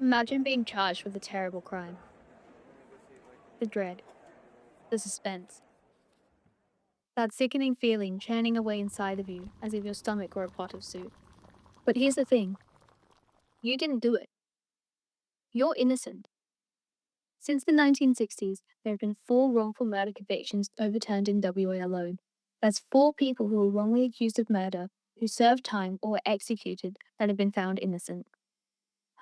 Imagine being charged with a terrible crime. The dread, the suspense, that sickening feeling churning away inside of you as if your stomach were a pot of soup. But here's the thing, you didn't do it. You're innocent. Since the 1960s, there have been 4 wrongful murder convictions overturned in WA alone. That's 4 people who were wrongly accused of murder, who served time or were executed, that have been found innocent.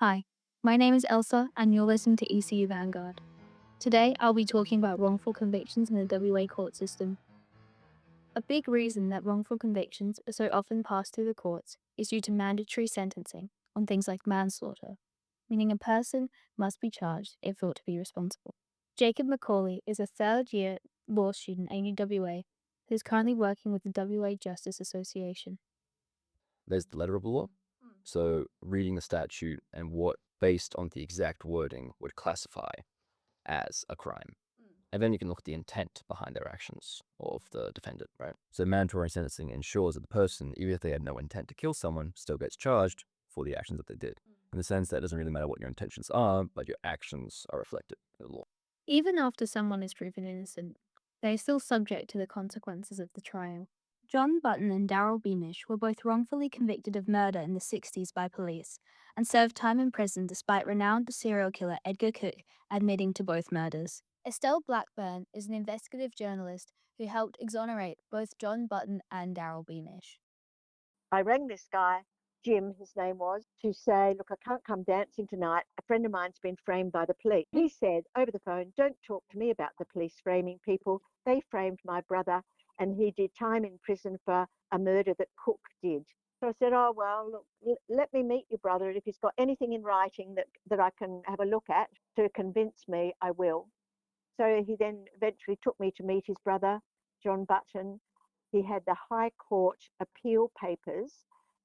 Hi, my name is Elsa, and you're listening to ECU Vanguard. Today, I'll be talking about wrongful convictions in the WA court system. A big reason that wrongful convictions are so often passed through the courts is due to mandatory sentencing on things like manslaughter, meaning a person must be charged if thought to be responsible. Jacob Macaulay is a third-year law student at UWA who is currently working with the WA Justice Association. There's the letter of the law. So reading the statute and what, based on the exact wording, would classify as a crime. And then you can look at the intent behind their actions of the defendant, right? So mandatory sentencing ensures that the person, even if they had no intent to kill someone, still gets charged for the actions that they did. In the sense that it doesn't really matter what your intentions are, but your actions are reflected in the law. Even after someone is proven innocent, they are still subject to the consequences of the trial. John Button and Daryl Beamish were both wrongfully convicted of murder in the 60s by police and served time in prison despite renowned serial killer Edgar Cook admitting to both murders. Estelle Blackburn is an investigative journalist who helped exonerate both John Button and Daryl Beamish. I rang this guy, Jim, his name was, to say, look, I can't come dancing tonight. A friend of mine's been framed by the police. He said over the phone, don't talk to me about the police framing people. They framed my brother and he did time in prison for a murder that Cook did. So I said, oh, well, look, let me meet your brother. If he's got anything in writing that I can have a look at to convince me, I will. So he then eventually took me to meet his brother, John Button. He had the High Court appeal papers,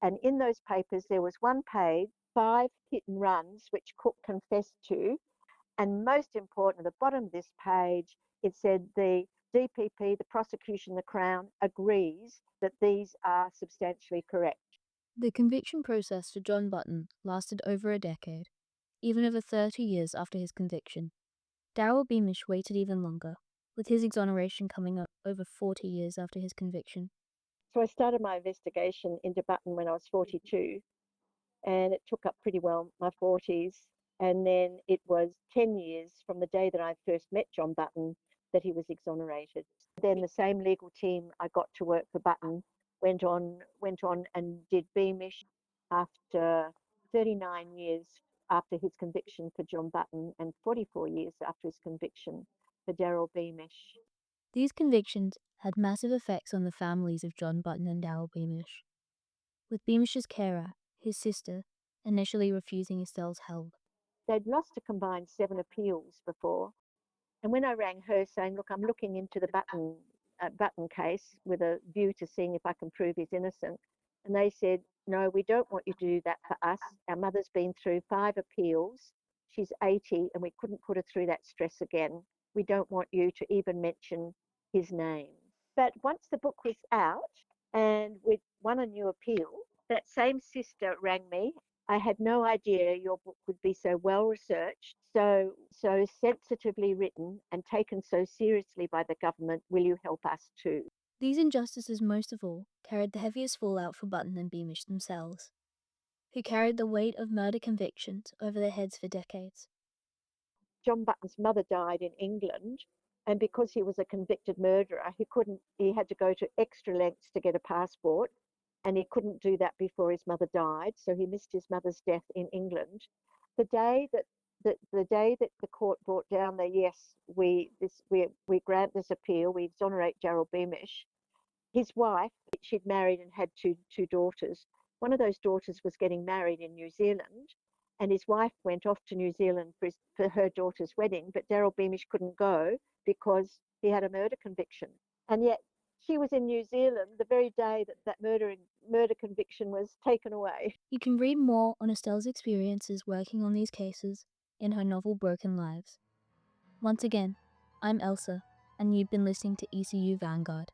and in those papers there was one page, 5 hit and runs, which Cook confessed to, and most important, at the bottom of this page, it said the DPP, the prosecution, the Crown, agrees that these are substantially correct. The conviction process for John Button lasted over a decade, even over 30 years after his conviction. Daryl Beamish waited even longer, with his exoneration coming up over 40 years after his conviction. So I started my investigation into Button when I was 42, and it took up pretty well my 40s. And then it was 10 years from the day that I first met John Button that he was exonerated. Then the same legal team I got to work for Button went on and did Beamish after 39 years after his conviction for John Button and 44 years after his conviction for Daryl Beamish. These convictions had massive effects on the families of John Button and Daryl Beamish, with Beamish's carer, his sister, initially refusing Estelle's help. They'd lost a combined 7 appeals before, and when I rang her saying, look, I'm looking into the Button case with a view to seeing if I can prove he's innocent, and they said, no, we don't want you to do that for us. Our mother's been through 5 appeals. She's 80 and we couldn't put her through that stress again. We don't want you to even mention his name. But once the book was out and we'd won a new appeal, that same sister rang me. I had no idea your book would be so well researched, so sensitively written and taken so seriously by the government. Will you help us too? These injustices, most of all, carried the heaviest fallout for Button and Beamish themselves, who carried the weight of murder convictions over their heads for decades. John Button's mother died in England, and because he was a convicted murderer, he had to go to extra lengths to get a passport, and he couldn't do that before his mother died, so he missed his mother's death in England. The day that the court brought down the yes, we grant this appeal, we exonerate Daryl Beamish. His wife, she'd married and had two daughters. One of those daughters was getting married in New Zealand, and his wife went off to New Zealand for her daughter's wedding, but Daryl Beamish couldn't go because he had a murder conviction. And yet she was in New Zealand the very day that murder conviction was taken away. You can read more on Estelle's experiences working on these cases in her novel Broken Lives. Once again, I'm Elsa, and you've been listening to ECU Vanguard.